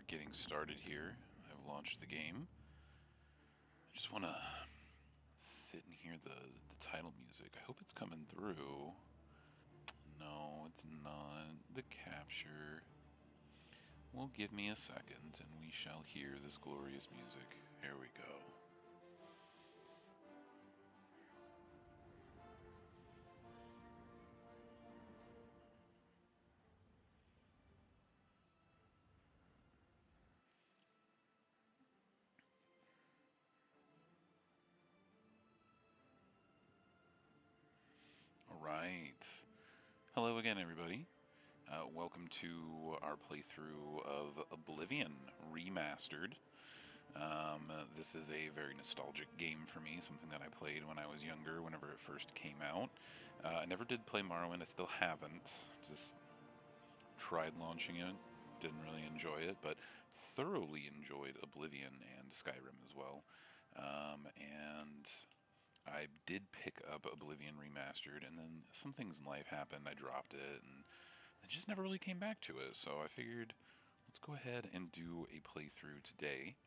getting started here. I've launched the game. I just want to sit and hear the title music. I hope it's coming through. No, it's not. The capture. Well, give me a second and we shall hear this glorious music. Here we go. All right. Hello again, everybody. Welcome to our playthrough of Oblivion Remastered. This is a very nostalgic game for me, something that I played when I was younger, whenever it first came out. I never did play Morrowind, I still haven't. Just tried launching it, didn't really enjoy it, but thoroughly enjoyed Oblivion and Skyrim as well. And I did pick up Oblivion Remastered, and then some things in life happened, I dropped it, and I just never really came back to it, so I figured let's go ahead and do a playthrough today,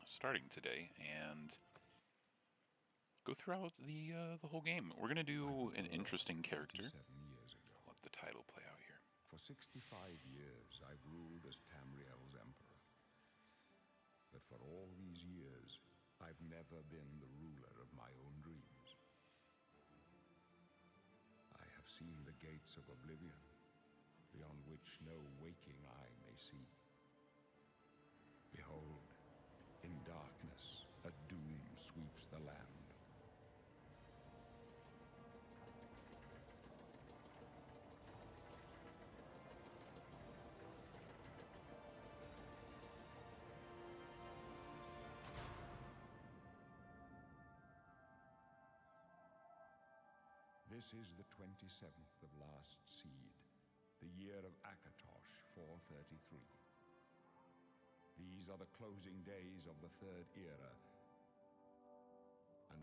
starting today, and go throughout the whole game. We're gonna do an interesting character. 47 years ago. I'll let the title play out here. For 65 years, I've ruled as Tamriel's emperor. But for all these years, I've never been the ruler of my own dreams. I have seen the gates of Oblivion, beyond which no waking eye may see. Behold, in darkness, a doom sweeps the land. This is the 27th of last seed, the year of Akatosh 433. These are the closing days of the Third Era, and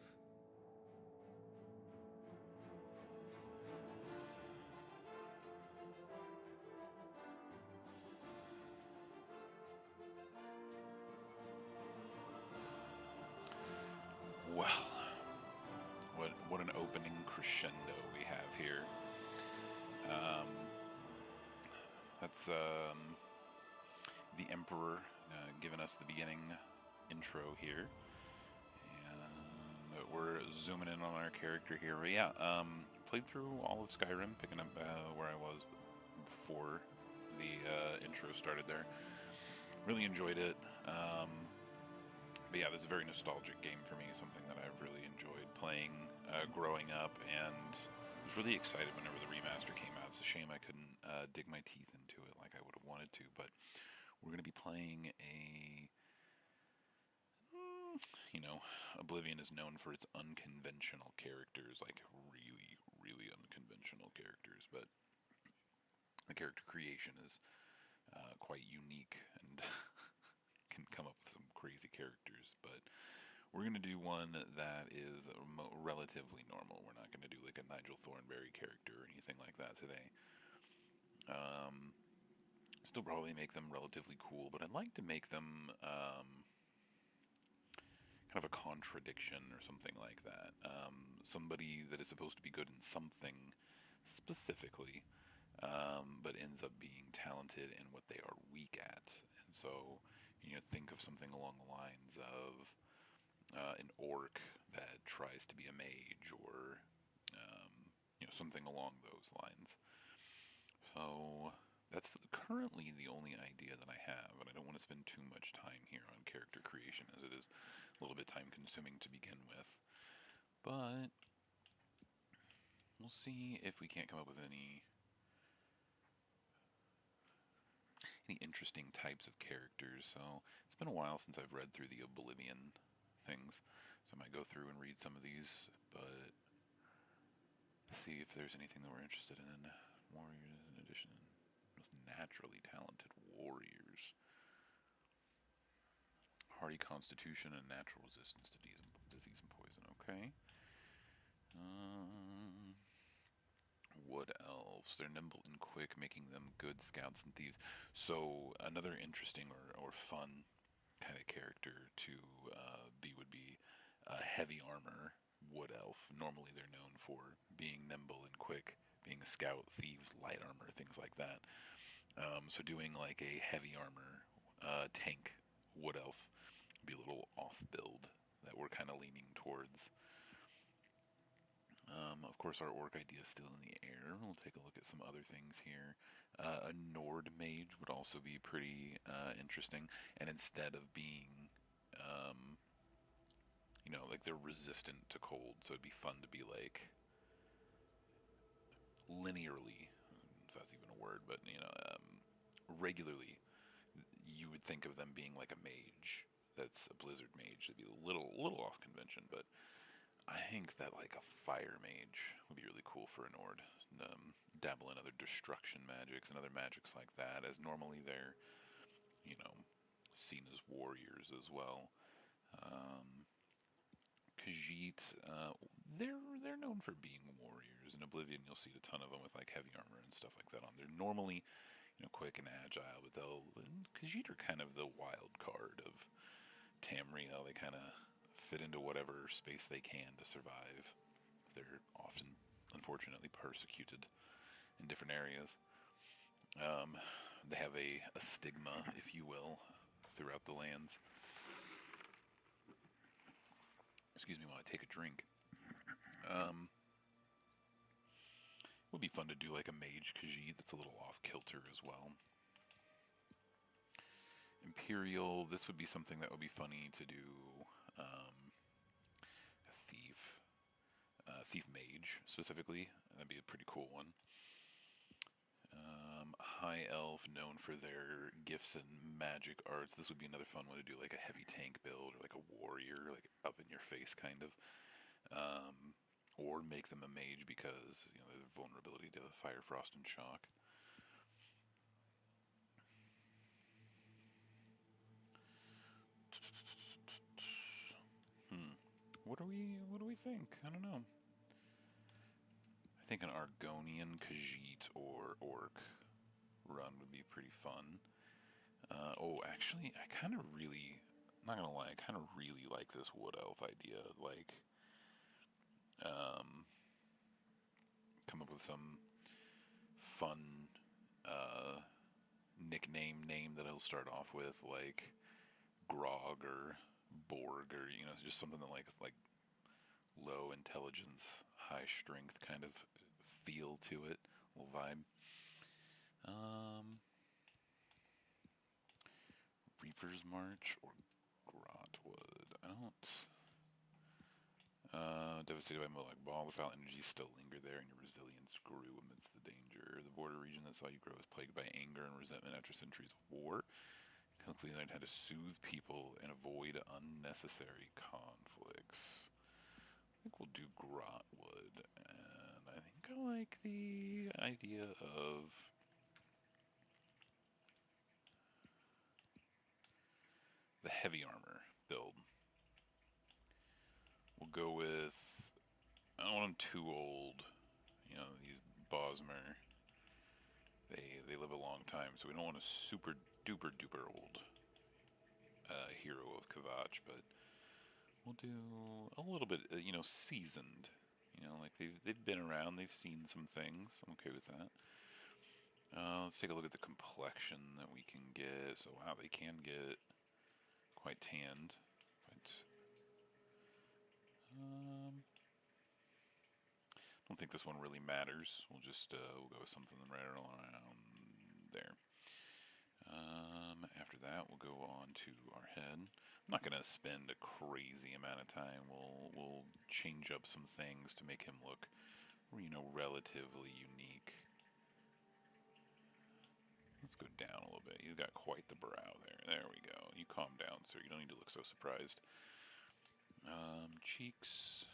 Well, what an opening crescendo we have here. That's the Emperor giving us the beginning intro here. And we're zooming in on our character here. But yeah, played through all of Skyrim, picking up where I was before the intro started there. Really enjoyed it. But yeah, this is a very nostalgic game for me, something that I've really enjoyed playing growing up, and was really excited whenever the remaster came out. It's a shame I couldn't dig my teeth into it like I would have wanted to, but we're going to be playing a... You know, Oblivion is known for its unconventional characters, like really, really unconventional characters, but the character creation is quite unique and can come up with some crazy characters, but we're going to do one that is relatively normal. We're not going to do like a Nigel Thornberry character or anything like that today. Still probably make them relatively cool, but I'd like to make them kind of a contradiction or something like that. Somebody that is supposed to be good in something specifically, but ends up being talented in what they are weak at. And so, think of something along the lines of an orc that tries to be a mage, or something along those lines. So that's currently the only idea that I have, and I don't want to spend too much time here on character creation, as it is a little bit time consuming to begin with. But we'll see if we can't come up with any interesting types of characters. So it's been a while since I've read through the Oblivion things, so I might go through and read some of these, but see if there's anything that we're interested in. Warriors in addition, most naturally talented warriors. Hardy constitution and natural resistance to disease and poison. Okay. Wood elf. elves. They're nimble and quick, making them good scouts and thieves. So another interesting or fun kind of character to be would be a heavy armor wood elf. Normally they're known for being nimble and quick, being a scout, thieves, light armor, things like that. So doing like a heavy armor tank wood elf would be a little off build that we're kind of leaning towards. Of course, our orc idea is still in the air. We'll take a look at some other things here. A Nord mage would also be pretty interesting. And instead of being, um, like they're resistant to cold, so it'd be fun to be like linearly, if that's even a word, but regularly, you would think of them being like a mage. That's a blizzard mage. That'd be a little off convention, but I think that like a fire mage would be really cool for a Nord. Dabble in other destruction magics and other magics like that, as normally they're, you know, seen as warriors as well. Khajiit, they're known for being warriors. In Oblivion, you'll see a ton of them with like heavy armor and stuff like that on. They're normally, quick and agile, but Khajiit are kind of the wild card of Tamriel. They kind of fit into whatever space they can to survive. They're often, unfortunately, persecuted in different areas. They have a stigma, if you will, throughout the lands. Excuse me while I take a drink. It would be fun to do like a mage Khajiit that's a little off kilter as well. Imperial, this would be something that would be funny to do. A thief mage specifically. That'd be a pretty cool one. High elf, known for their gifts and magic arts. This would be another fun one to do, like a heavy tank build or like a warrior, like up in your face kind of. Or make them a mage because their vulnerability to fire, frost, and shock. What do we think? I don't know. I think an Argonian Khajiit or Orc run would be pretty fun. Actually, I kind of really, not gonna lie, I kind of really like this wood elf idea. Like, come up with some fun nickname name that he'll start off with, like Grog or Borg, or just something that like is like low intelligence, high strength kind of feel to it, little vibe. Um, Reaper's March or Grotwood. I don't. Devastated by Moloch Ball, the foul energies still linger there, and your resilience grew amidst the danger. The border region that saw you grow was plagued by anger and resentment after centuries of war. Quickly learned how to soothe people and avoid unnecessary conflicts. I think we'll do Grotwood, and I think I like the idea of the heavy armor build. We'll go with, I don't want them too old. These Bosmer, they live a long time, so we don't want a super duper duper old hero of Kavach, but we'll do a little bit, seasoned. Like they've been around, they've seen some things. I'm okay with that. Let's take a look at the complexion that we can get. So wow, they can get quite tanned, but I don't think this one really matters. We'll go with something right around there. After that, we'll go on to our head. I'm not gonna spend a crazy amount of time. We'll change up some things to make him look, relatively unique. Let's go down a little bit. He's got quite the brow there. There we go. You calm down, sir. You don't need to look so surprised. Cheeks.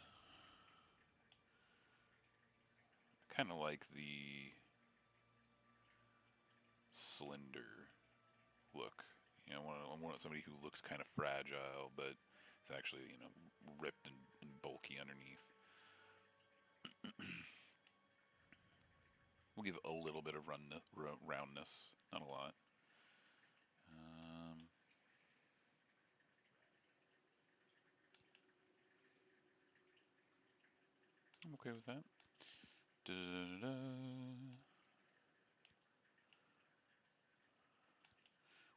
I kind of like the slender look. I want somebody who looks kind of fragile, but is actually, ripped and bulky underneath. We'll give a little bit of roundness, not a lot. Um, I'm okay with that. Da-da-da-da.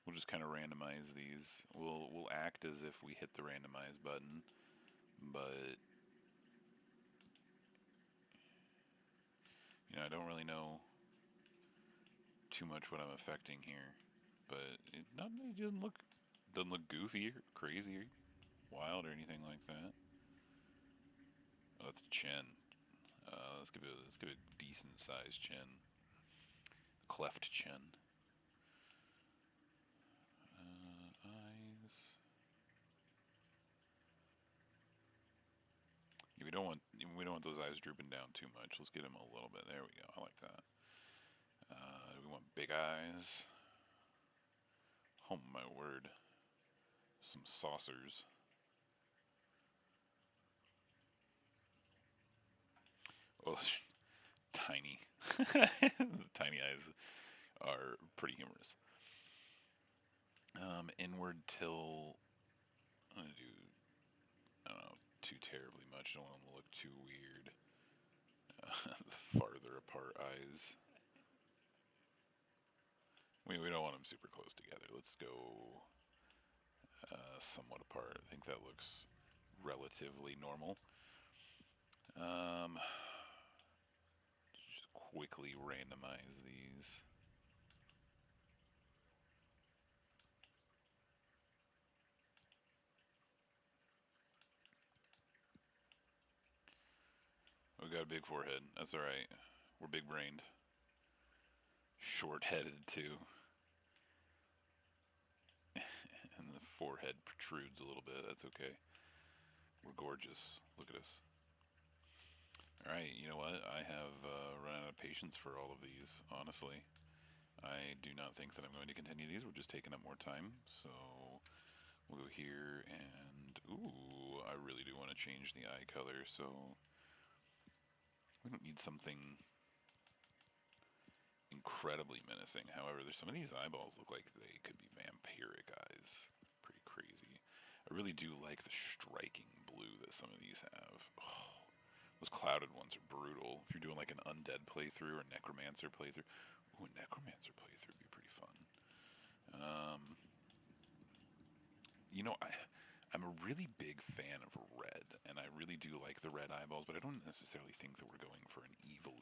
We'll just kind of randomize these. We'll act as if we hit the randomize button, but I don't really know too much what I'm affecting here. But it doesn't look goofy or crazy or wild or anything like that. Oh, that's chin. Let's give it a decent sized chin, cleft chin. Eyes. Yeah, we don't want those eyes drooping down too much. Let's get them a little bit. There we go. I like that. We want big eyes. Oh my word. Some saucers. Oh, tiny. The tiny eyes are pretty humorous. Inward till I'm gonna do I don't know too terribly much. Don't want them to look too weird. Farther apart eyes. We don't want them super close together. Let's go somewhat apart. I think that looks relatively normal. Just quickly randomize these. We got a big forehead. That's alright. We're big brained. Short headed, too. And the forehead protrudes a little bit. That's okay. We're gorgeous. Look at us. Alright, you know what? I have run out of patience for all of these, honestly. I do not think that I'm going to continue these. We're just taking up more time. So we'll go here and. Ooh, I really do want to change the eye color. So we don't need something incredibly menacing. However, there's some of these eyeballs look like they could be vampiric eyes. Pretty crazy. I really do like the striking blue that some of these have. Oh, those clouded ones are brutal. If you're doing like an undead playthrough or necromancer playthrough, ooh, a necromancer playthrough would be pretty fun. You know, I'm a really big fan of red, and I really do like the red eyeballs, but I don't necessarily think that we're going for an evil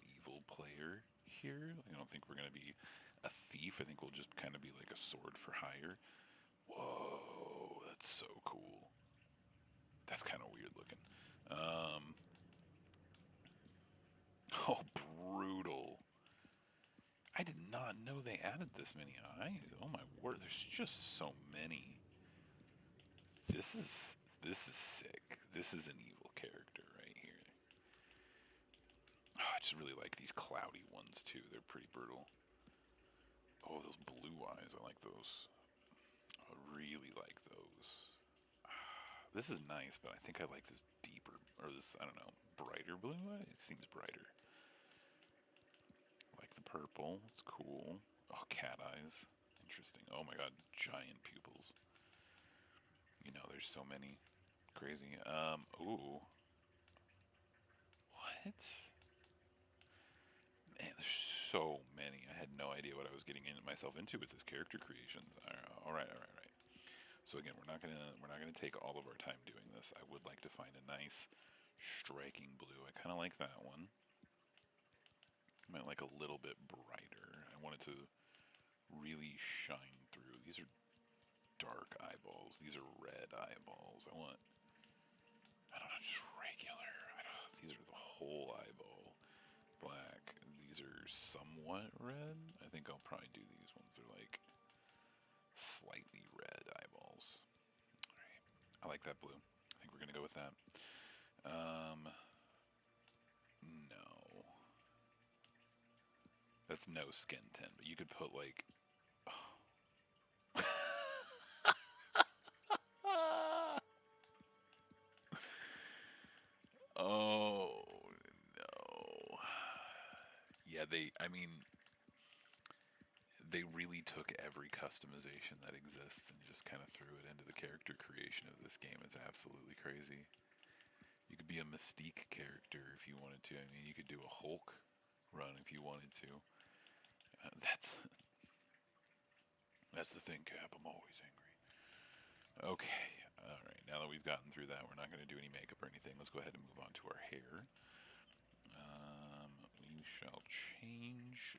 player here. I don't think we're going to be a thief. I think we'll just kind of be like a sword for hire. Whoa, that's so cool. That's kind of weird looking. Um, oh, brutal. I did not know they added this many eyes. Oh my word, there's just so many. This is sick. This is an evil character right here. Oh, I just really like these cloudy ones too. They're pretty brutal. Oh, those blue eyes. I like those. I really like those. This is nice, but I think I like this deeper, or this, I don't know, brighter blue eye? It seems brighter. I like the purple. It's cool. Oh, cat eyes. Interesting. Oh my god, giant pupils. There's so many. Crazy. Ooh. What? Man, there's so many. I had no idea what I was getting myself into with this character creation. All right. So again, we're not gonna take all of our time doing this. I would like to find a nice, striking blue. I kind of like that one. I might like a little bit brighter. I want it to really shine through. These are dark eyeballs. These are red eyeballs. I don't know, just regular. These are the whole eyeball black. These are somewhat red. I think I'll probably do these ones. They're like slightly red eyeballs. Alright. I like that blue. I think we're gonna go with that. No. That's no skin tint, but you could put like. Oh no. Yeah, I mean, they really took every customization that exists and just kind of threw it into the character creation of this game. It's absolutely crazy. You could be a Mystique character if you wanted to. I mean, you could do a Hulk run if you wanted to. That's the thing, Cap. I'm always angry. Okay. All right. Now that we've gotten through that, we're not going to do any makeup or anything. Let's go ahead and move on to our hair. We shall change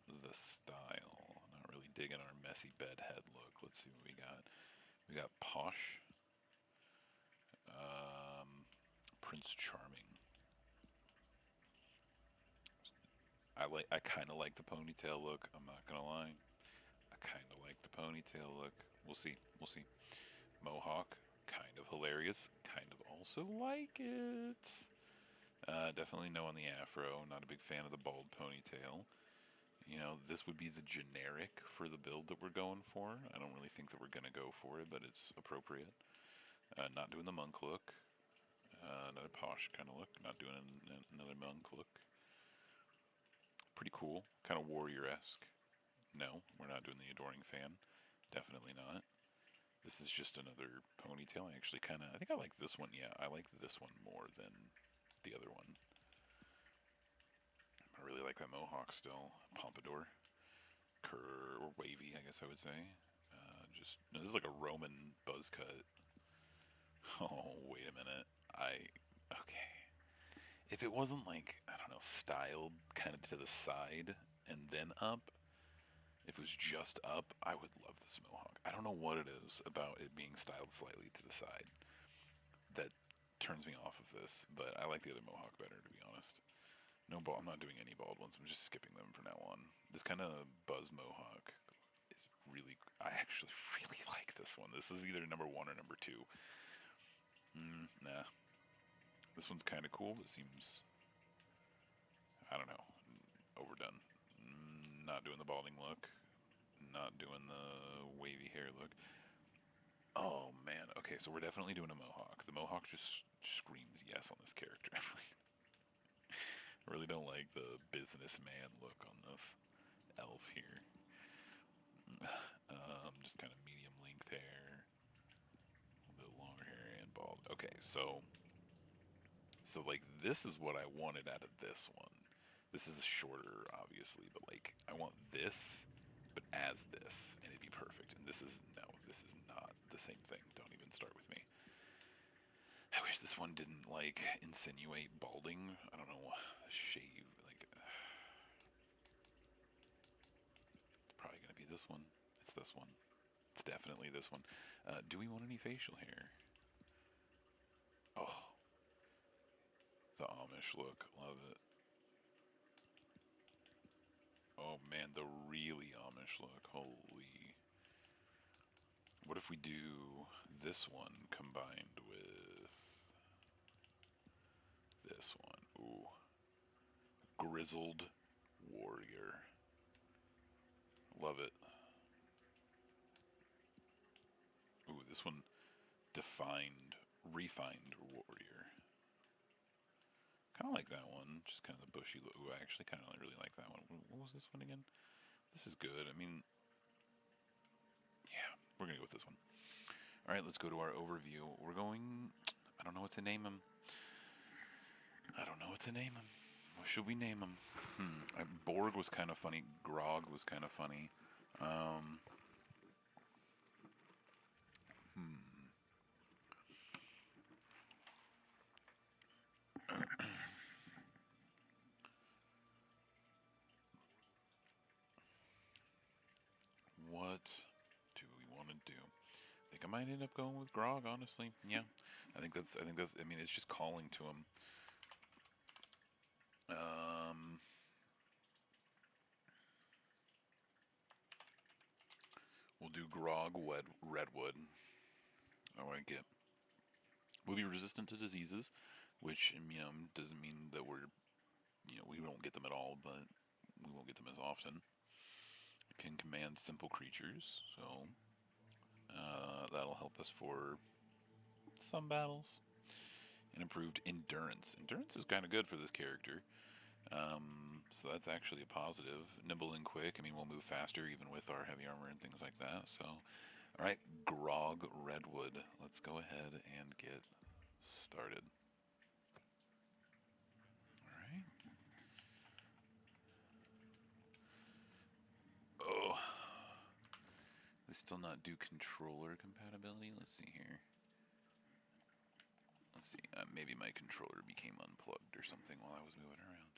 the style. Not really digging our messy bedhead look. Let's see what we got. We got Posh, Prince Charming. I kind of like the ponytail look. I'm not gonna lie. I kind of like the ponytail look. We'll see. We'll see. Mohawk, kind of hilarious. Kind of also like it. Definitely no on the afro. Not a big fan of the bald ponytail. You know, this would be the generic for the build that we're going for. I don't really think that we're gonna go for it, but it's appropriate. Not doing the monk look. Another posh kind of look. Not doing another monk look. Pretty cool. Kind of warrior-esque. No, we're not doing the adoring fan. Definitely not. This is just another ponytail. I think I like this one. Yeah, I like this one more than the other one. I really like that mohawk still. Pompadour. Or wavy, I guess I would say. No, this is like a Roman buzz cut. Oh, wait a minute. Okay. If it wasn't like, I don't know, styled kind of to the side and then up, if it was just up, I would love this mohawk. I don't know what it is about it being styled slightly to the side that turns me off of this, but I like the other mohawk better, to be honest. No bald. I'm not doing any bald ones. I'm just skipping them from now on. This kind of buzz mohawk is really. I actually really like this one. This is either number one or number two. Nah, this one's kind of cool. It seems. I don't know. Overdone. Not doing the balding look. Not doing the wavy hair look. Oh man. Okay, so we're definitely doing a mohawk. The mohawk just screams yes on this character. I really don't like the businessman look on this elf here. Just kind of medium length hair, a little bit longer hair, and bald. Okay, so like this is what I wanted out of this one. This is shorter, obviously, but like I want this, but as this, and it'd be perfect. And this is no, this is not the same thing. Don't even start with me. I wish this one didn't like insinuate balding. I don't know, shave like. It's probably gonna be this one. It's this one. It's definitely this one. Do we want any facial hair? Oh, the Amish look. Love it. Oh man, the really Amish look. Holy. What if we do this one combined with this one? Ooh. Grizzled warrior. Love it. Ooh, this one refined warrior. Kind of like that one, just kind of the bushy look. Ooh, I actually kind of really like that one. What was this one again? This is good. I mean, yeah, we're gonna go with this one. All right, let's go to our overview. We're going. I don't know what to name him. I don't know what to name him. What should we name him? Borg was kind of funny. Grog was kind of funny. Um, what do we want to do? I think I might end up going with Grog. Honestly, yeah. I think that's. I think that's. I mean, it's just calling to him. Um, we'll do Grog Redwood. I like it. We'll be resistant to diseases, which doesn't mean that we won't get them at all, but we won't get them as often. It can command simple creatures, so that'll help us for some battles. And improved endurance. Endurance is kind of good for this character. So that's actually a positive. Nimble and quick. I mean, we'll move faster even with our heavy armor and things like that. So, all right, Grog Redwood. Let's go ahead and get started. All right. Oh, they still not do controller compatibility. Let's see here. Let's see. Maybe my controller became unplugged or something while I was moving around.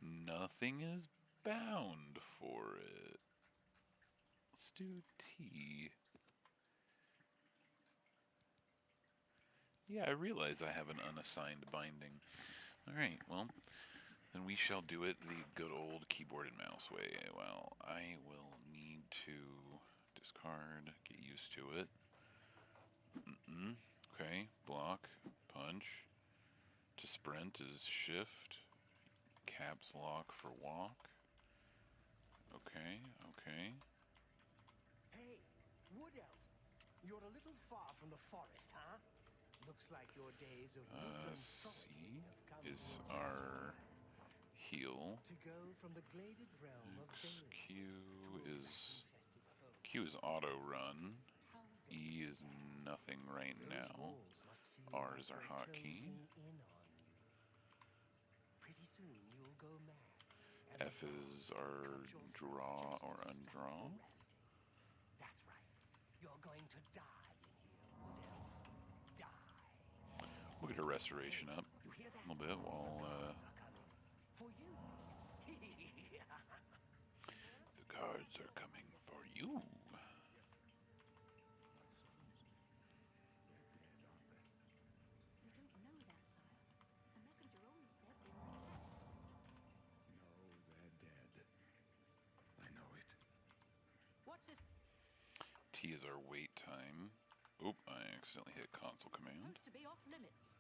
Nothing is bound for it. Let's do T. Yeah, I realize I have an unassigned binding. Alright, well, then we shall do it the good old keyboard and mouse way. Well, I will need to discard, get used to it. Okay, block, punch. To sprint is shift. Caps lock for walk. Okay, okay. Hey, Wood Elf, you're a little far from the forest, huh? Looks like your days of woodland C frolicking have come is to an our end. heal. To go from the gladed realm of Bailey Q to a is black-infested home. Q is auto run. How E is nothing right those now. walls must feel R like is our they're hotkey. closing in on you. Pretty soon you'll go mad. And F the is gods will our cut your throat draw just or to stop undraw. morality. That's right. You're going to die in here, Wood Elf. Die. We'll get our restoration up You hear that? a little bit while The guards are coming for you. the guards are coming for you. We don't know that, sire. A messenger only said they were dead. No, they're dead. I know it. What's this? T is our wait time. Oop, I accidentally hit console command. Supposed to be off limits.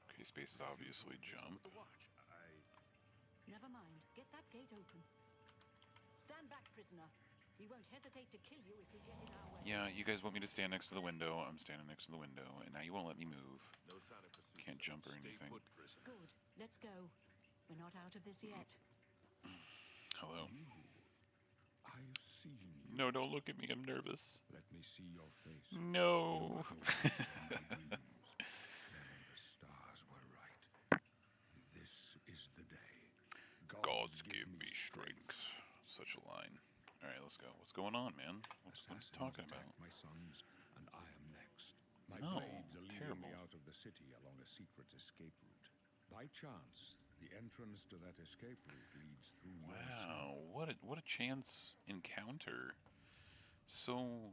Okay, space is obviously jump. Never mind. Get that gate open. Stand back, prisoner. We won't hesitate to kill you if you get in our way. Yeah, you guys want me to stand next to the window. I'm standing next to the window, and now you won't let me move. Can't jump or anything. Good. Let's go. We're not out of this yet. Hello. I've seen you. No, don't look at me. I'm nervous. Let me see your face. No. The stars were right. This is the day. Gods give me strength. Such a line. All right, let's go. What's going on, man? What's talking about? My sons, and I am next. My No, blades are leading terrible. me out of the city along a secret escape route. By chance, the entrance to that escape route leads through your Wow, what a chance encounter. So,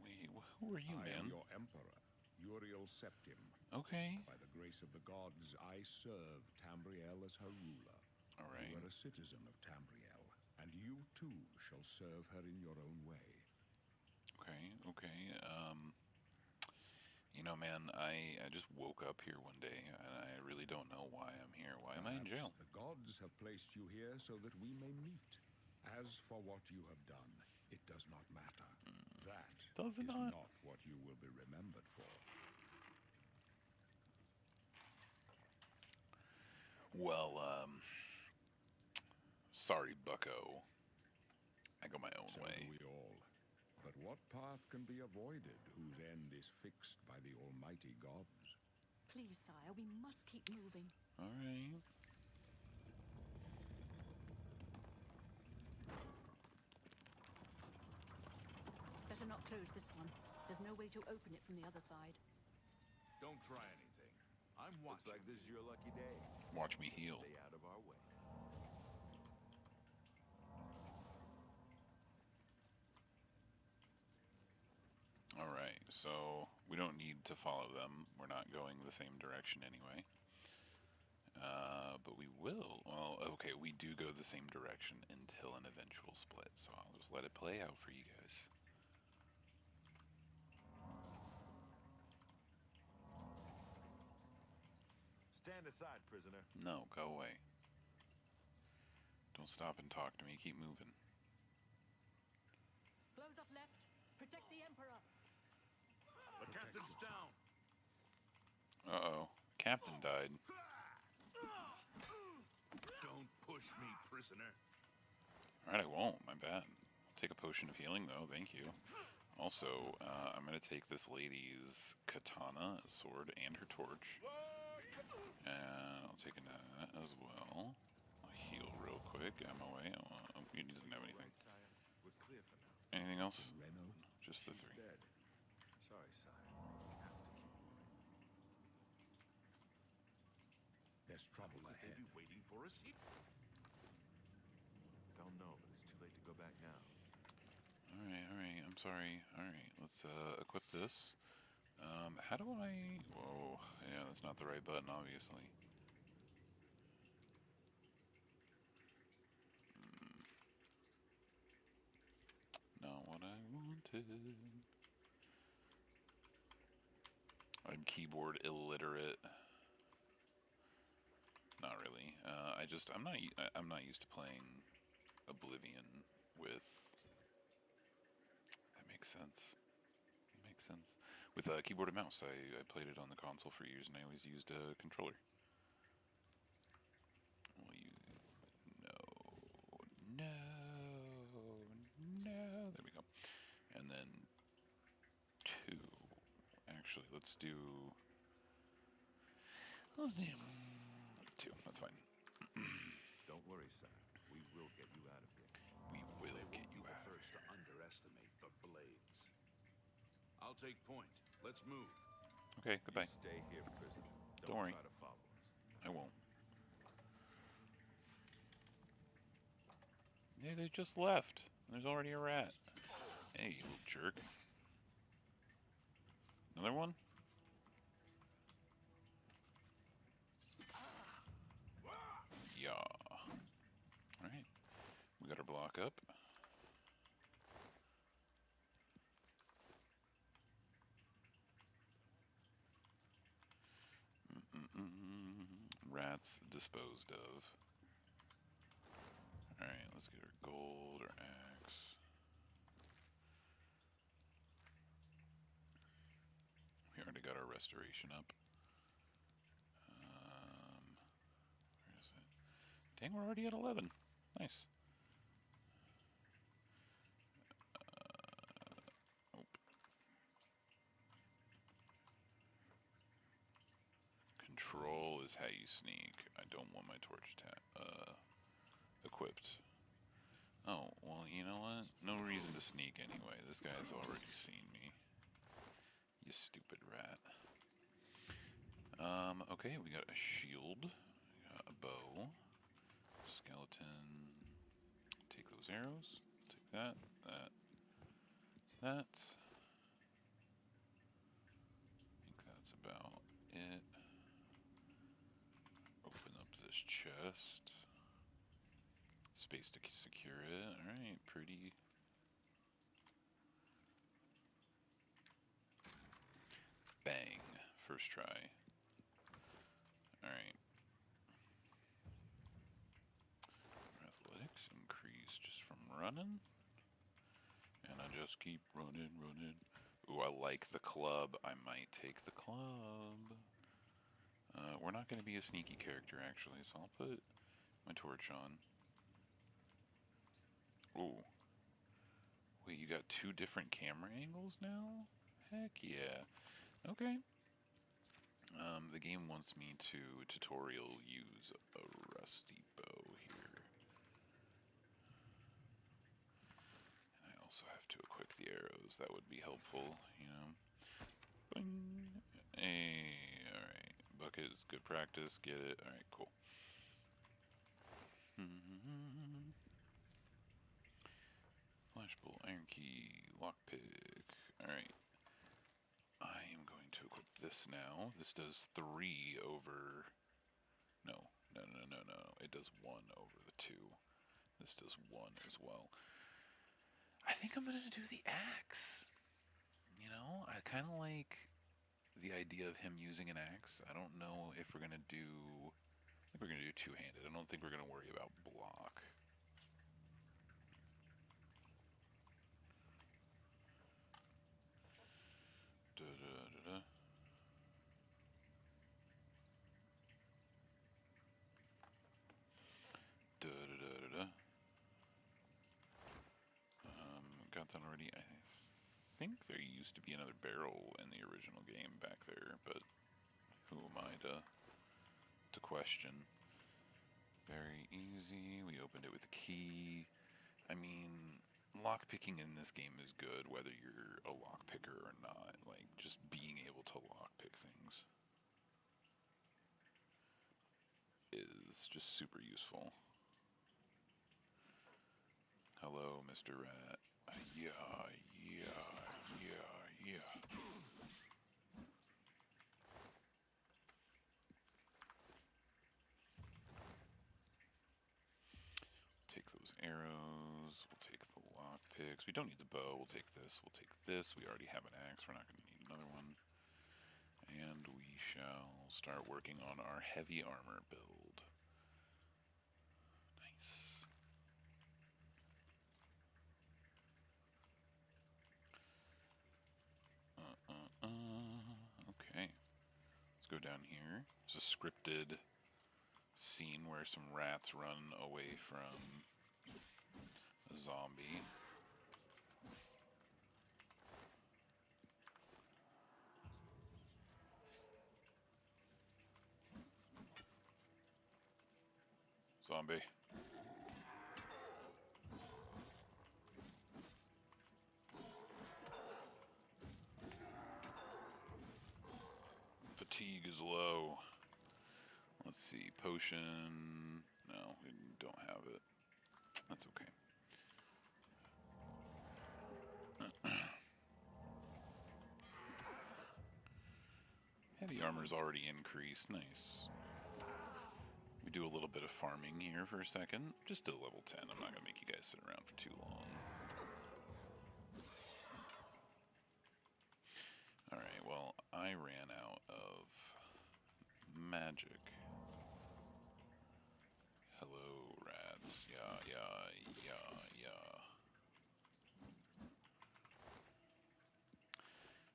wait, who are you, I am man? your emperor, Uriel Septim. Okay. By the grace of the gods, I serve Tamriel as her ruler. All right. You are a citizen of Tamriel, and you too shall serve her in your own way. Okay. You know, man, I just woke up here one day, and I really don't know why I'm here. Why am I in jail? The gods have placed you here so that we may meet. As for what you have done, it does not matter. That Does it is not? not what you will be remembered for. Well, sorry, bucko. I go my own So way. do we all. But what path can be avoided whose end is fixed by the almighty gods? Please, sire, we must keep moving. All right. Better not close this one. There's no way to open it from the other side. Don't try anything. I'm watching. Looks like this is your lucky day. Watch me heal. Stay out of our way. All right, so we don't need to follow them. We're not going the same direction anyway. But we will. Well, okay, we do go the same direction until an eventual split, so I'll just let it play out for you guys. Stand aside, prisoner. No, go away. Don't stop and talk to me. Keep moving. Close protect the Emperor. The captain's down. Uh-oh. Captain died. Don't push me, prisoner. Alright, I won't. My bad. I'll take a potion of healing, though. Thank you. Also, I'm going to take this lady's katana, sword, and her torch. And I'll take that as well. I'll heal real quick. MOA. Oh, he doesn't have anything. We're clear for now. Anything else? Reno, Just the She's three. dead. Sorry, sire. We have to keep moving. there's trouble Could they ahead. be waiting for us? Don't know, but it's too late to go back now. Alright. I'm sorry. Alright, let's equip this. How do I... Whoa. Yeah, that's not the right button, obviously. Not what I wanted. I'm keyboard illiterate. Not really. I'm not used to playing Oblivion with... That makes sense. With keyboard and mouse. I played it on the console for years, and I always used a controller. Well, no. There we go. And then 2. Actually, let's do 2. That's fine. Don't worry, sire. We will get you out of here. We will They get won't be you the out of first here. to underestimate the blades. I'll take point. Let's move. Okay, goodbye. You stay here, prisoner. Don't worry. Try to follow us. I won't. Yeah, they just left. There's already a rat. Hey, you little jerk. Another one? Yeah. Alright. We got our block up. Rats disposed of. Alright, let's get our gold, our axe. We already got our restoration up. Where is it? Dang, we're already at 11. Nice. Nope. Control is how you sneak. I don't want my torch equipped. Oh, well, you know what? No reason to sneak anyway. This guy's already seen me. You stupid rat. Okay, we got a shield, we got a bow, skeleton. Take those arrows. Take that. I think that's about it. Open up this chest. Space to secure it. Alright, pretty. Bang. First try. Alright. Athletics increase just from running. And I just keep running. Ooh, I like the club. I might take the club. We're not going to be a sneaky character, actually, so I'll put my torch on. Ooh. Wait, you got 2 different camera angles now? Heck yeah. Okay. The game wants me to tutorial use a rusty bow here. And I also have to equip the arrows. That would be helpful, you know. Boing. Hey, alright. Bucket is good practice. Get it? Alright, cool. Flashbolt, iron key, lockpick. Alright. I am going to equip this now. This does 3 over... No. It does 1 over the 2. This does 1 as well. I think I'm going to do the axe. You know, I kind of like the idea of him using an axe. I don't know if we're going to do... I think we're going to do two-handed. I don't think we're going to worry about block. that already? I think there used to be another barrel in the original game back there, but who am I to question? Very easy. We opened it with a key. I mean, lockpicking in this game is good, whether you're a lockpicker or not. Like, just being able to lockpick things is just super useful. Hello, Mr. Rat. Yeah. Take those arrows. We'll take the lockpicks. We don't need the bow. We'll take this. We'll take this. We already have an axe. We're not going to need another one. And we shall start working on our heavy armor build. Nice. Okay. Let's go down here. There's a scripted scene where some rats run away from a zombie. Zombie. Fatigue is low. Let's see, potion. No, we don't have it. That's okay. Heavy armor's already increased. Nice. We do a little bit of farming here for a second. Just to level 10. I'm not going to make you guys sit around for too long. Alright, well, I ran out of magic. Hello, rats. Yeah.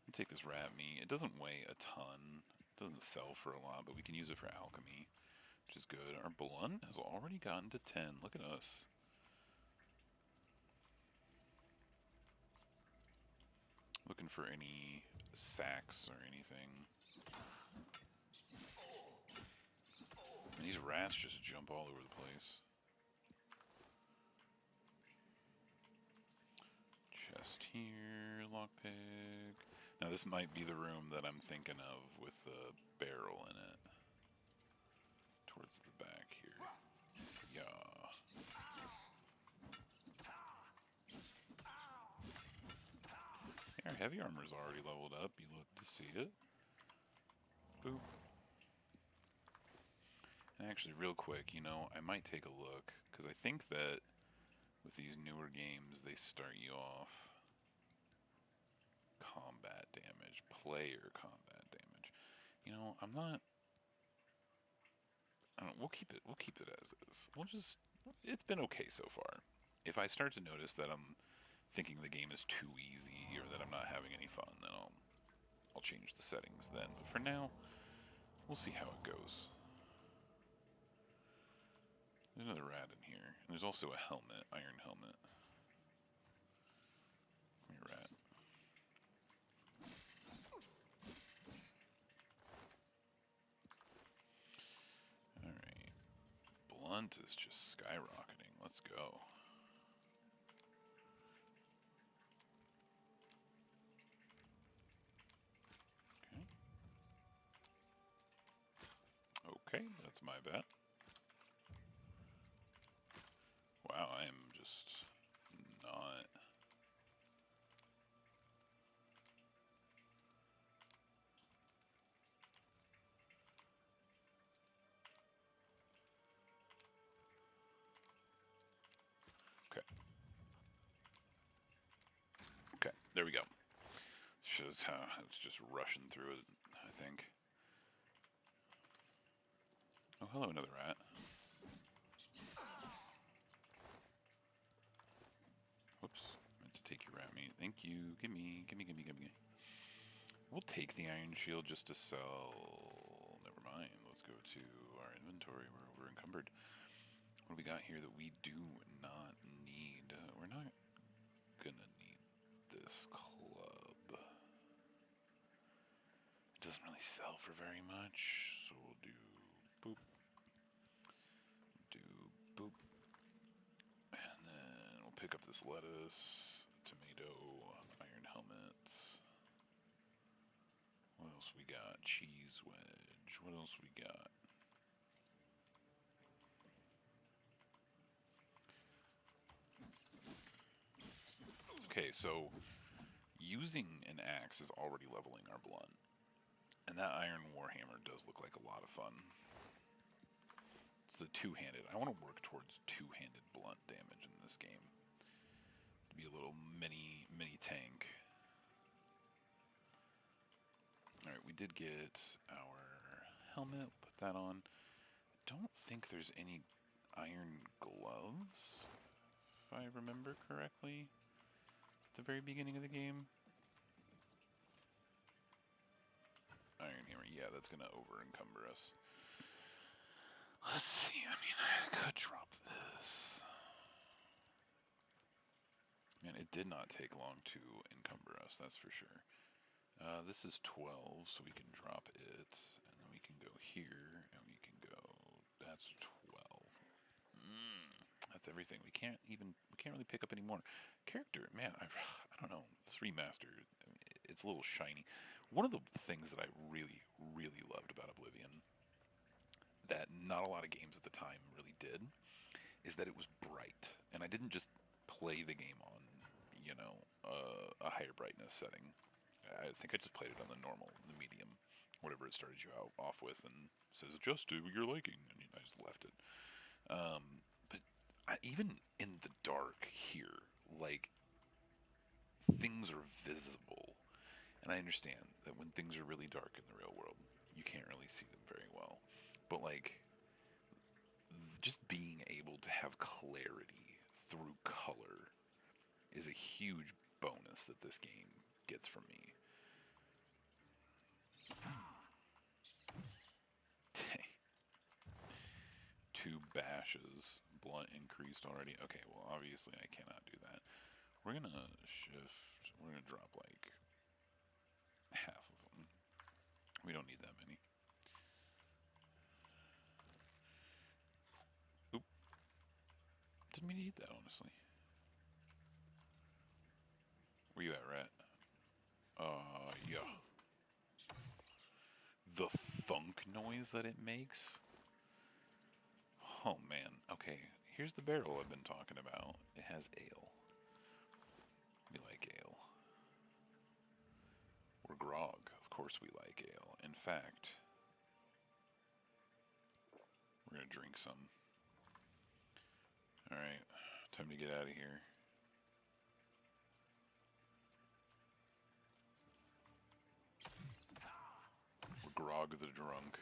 I'll take this rat meat. It doesn't weigh a ton. It doesn't sell for a lot, but we can use it for alchemy, which is good. Our blunt has already gotten to 10. Look at us. Looking for any sacks or anything. And these rats just jump all over the place. Chest here, lockpick. Now this might be the room that I'm thinking of with the barrel in it. Towards the back here. Yeah. Our heavy armor's already leveled up. You look to see it. Boop. And actually, real quick, you know, I might take a look, because I think that with these newer games, they start you off combat damage, player combat damage. You know, I'm not. I don't. We'll keep it as is. It's been okay so far. If I start to notice that I'm thinking the game is too easy or that I'm not having any fun, then I'll change the settings then. But for now, we'll see how it goes. There's another rat in here. And there's also a helmet, iron helmet. Come here, rat. Alright. Blunt is just skyrocketing. Let's go. Okay, that's my bet. Wow, I am just not... Okay, there we go. Shows how it's just rushing through it, I think. Oh, hello, another rat. Whoops, meant to take your rat meat. Thank you. Gimme. We'll take the iron shield just to sell. Never mind. Let's go to our inventory. We're over encumbered. What do we got here that we do not need? We're not gonna need this club. It doesn't really sell for very much, so we'll do boop, do boop, and then we'll pick up this lettuce, tomato, iron helmet. What else we got? Cheese wedge. What else we got? Okay, so using an axe is already leveling our blunt. And that iron warhammer does look like a lot of fun. It's a two-handed. I want to work towards two-handed blunt damage in this game. To be a little mini tank. Alright, we did get our helmet. Put that on. I don't think there's any iron gloves, if I remember correctly, at the very beginning of the game. Iron hammer, yeah, that's gonna over-encumber us. Let's see, I mean, I could drop this. Man, it did not take long to encumber us, that's for sure. This is 12, so we can drop it, and then we can go here, and we can go, that's 12. That's everything. We can't really pick up any more. Character, man, I don't know, this remaster, it's a little shiny. One of the things that I really, really loved about Oblivion that not a lot of games at the time really did is that it was bright. And I didn't just play the game on, you know, a higher brightness setting. I think I just played it on the normal, the medium, whatever it started you out off with, and says adjust to your liking, and I just left it. But even in the dark here, like, things are visible. And I understand that when things are really dark in the real world, you can't really see them very well. But, like, just being able to have clarity through color is a huge bonus that this game gets from me. Dang. 2 bashes. Blunt increased already. Okay, well, obviously I cannot do that. We're going to shift. We're going to drop, like, half of them. We don't need that many. Oop. Didn't mean to eat that, honestly. Where you at, rat? Yeah. The thunk noise that it makes? Oh, man. Okay, here's the barrel I've been talking about. It has ale. We like ale. We're grog. Of course we like ale. In fact, we're gonna drink some. Alright, time to get out of here. We're grog the drunk.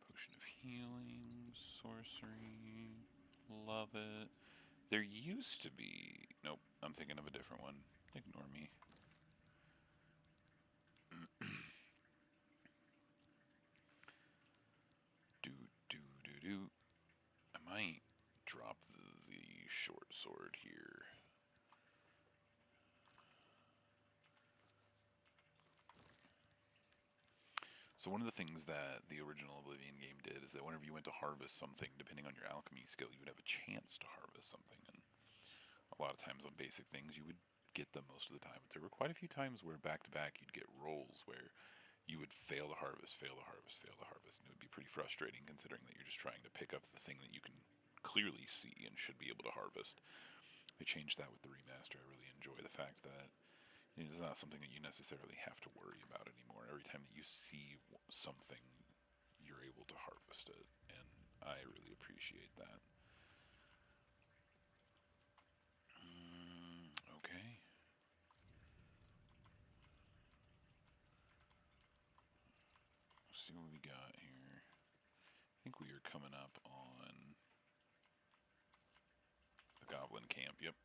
Potion of healing, sorcery, love it. There used to be... Nope, I'm thinking of a different one. Ignore me. I might drop the short sword here. So one of the things that the original Oblivion game did is that whenever you went to harvest something, depending on your alchemy skill, you would have a chance to harvest something. And a lot of times on basic things, you would get them most of the time. But there were quite a few times where back-to-back you'd get rolls where you would fail to harvest, fail to harvest, fail to harvest. And it would be pretty frustrating considering that you're just trying to pick up the thing that you can clearly see and should be able to harvest. They changed that with the remaster. I really enjoy the fact that it's not something that you necessarily have to worry about anymore. Every time that you see something, you're able to harvest it, and I really appreciate that. Okay. Let's see what we got here. I think we are coming up on the goblin camp. Yep.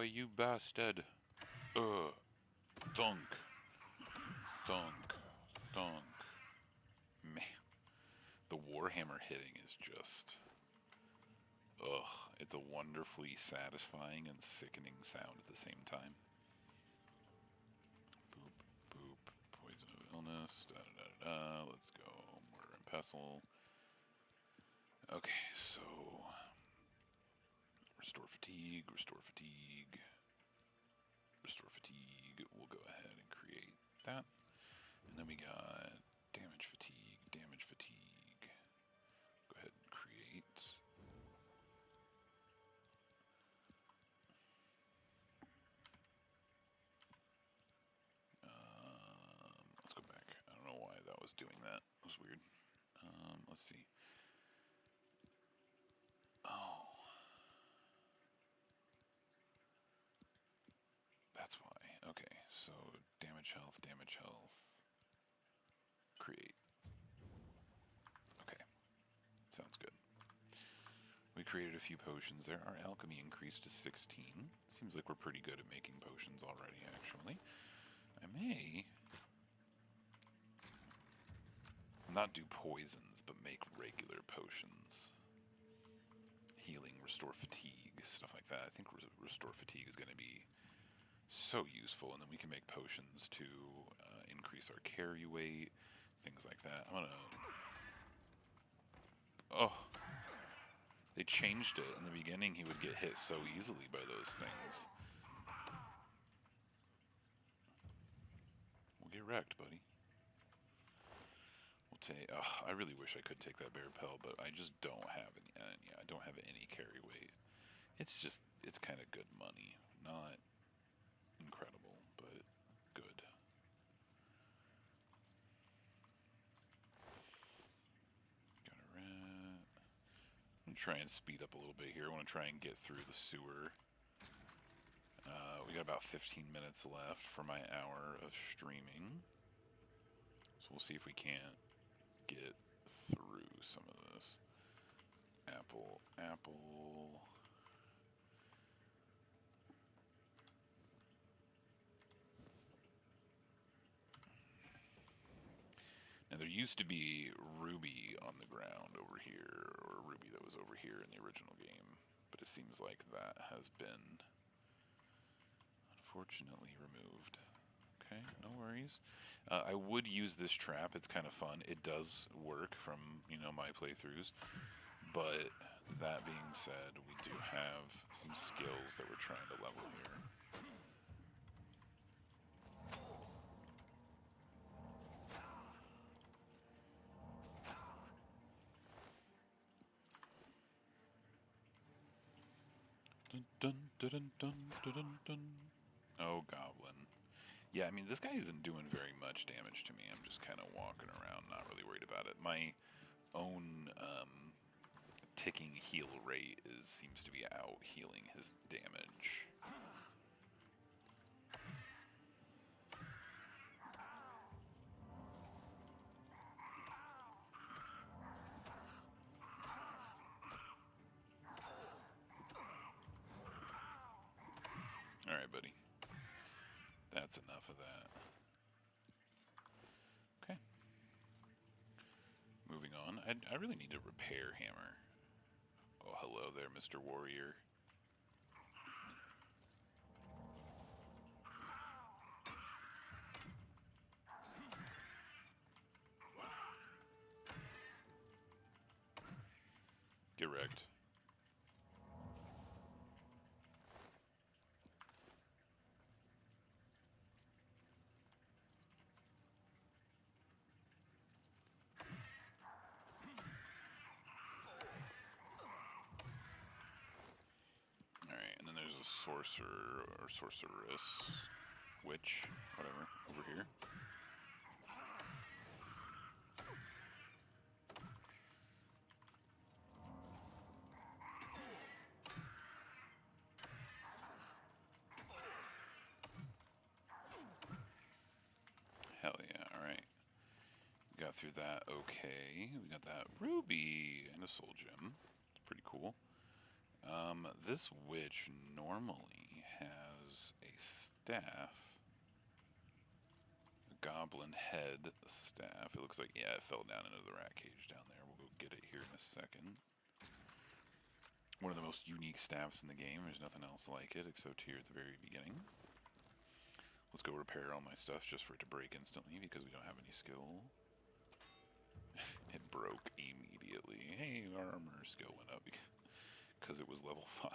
Why, you bastard. Thunk. Thunk. Thunk. Man. The Warhammer hitting is just... Ugh. It's a wonderfully satisfying and sickening sound at the same time. Boop, boop. Poison of illness. Da da da da. Let's go. Mortar and pestle. Okay, so... Restore fatigue, restore fatigue, restore fatigue. We'll go ahead and create that. And then we got damage fatigue, damage fatigue. Go ahead and create. Let's go back. I don't know why that was doing that. It was weird. Let's see. Oh. That's why. Okay, so damage health, create. Okay, sounds good. We created a few potions there. Our alchemy increased to 16. Seems like we're pretty good at making potions already, actually. I may not do poisons, but make regular potions. Healing, restore fatigue, stuff like that. I think restore fatigue is going to be so useful, and then we can make potions to increase our carry weight, things like that. I'm gonna... Oh! They changed it. In the beginning, he would get hit so easily by those things. We'll get wrecked, buddy. We'll take... I really wish I could take that bear pelt, but I just don't have any... yeah, I don't have any carry weight. It's just... It's kind of good money. Not... incredible, but good. Got a rat. I'm going to try and speed up a little bit here. I want to try and get through the sewer. We got about 15 minutes left for my hour of streaming. So we'll see if we can't get through some of this. Apple, apple... Now there used to be Ruby on the ground over here, or Ruby that was over here in the original game, but it seems like that has been unfortunately removed. Okay, no worries. I would use this trap, it's kind of fun. It does work from, you know, my playthroughs, but that being said, we do have some skills that we're trying to level here. Dun, dun, dun, dun, dun, dun, dun. Oh, goblin. Yeah, I mean, this guy isn't doing very much damage to me. I'm just kind of walking around, not really worried about it. My own ticking heal rate seems to be out healing his damage. Alright, buddy. That's enough of that. Okay. Moving on. I really need a repair hammer. Oh, hello there, Mr. Warrior. Get wrecked. There's a sorcerer or sorceress, witch, whatever, over here. Hell yeah, alright. Got through that okay. We got that ruby and a soul gem. It's pretty cool. This witch normally has was a staff. A goblin head staff. It looks like, yeah, it fell down into the rat cage down there. We'll go get it here in a second. One of the most unique staffs in the game. There's nothing else like it except here at the very beginning. Let's go repair all my stuff just for it to break instantly because we don't have any skill. It broke immediately. Hey, our armor skill went up because it was level 5.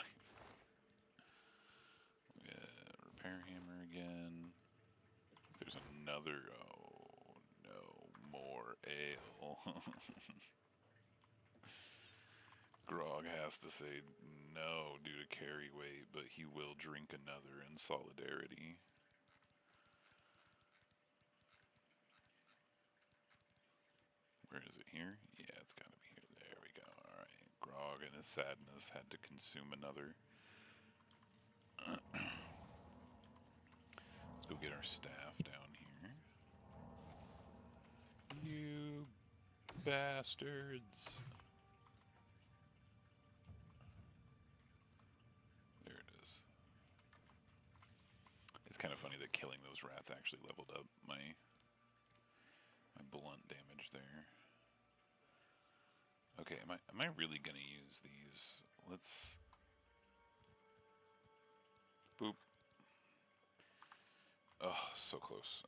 Repair hammer again. There's another. Oh no, more ale. Grog has to say no due to carry weight, but he will drink another in solidarity. Where is it here? Yeah, it's gotta be here. There we go. Alright. Grog in his sadness had to consume another. Let's go get our staff down here. You bastards. There it is. It's kind of funny that killing those rats actually leveled up my blunt damage there. Okay, am I really gonna use these? Let's boop. Oh, so close.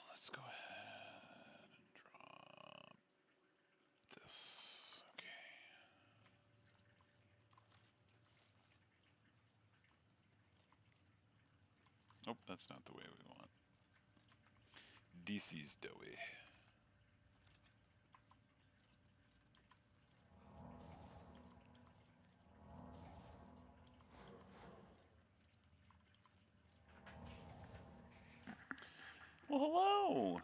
Let's go ahead and drop this. Okay. Nope, that's not the way we want. This is the way. Well, hello!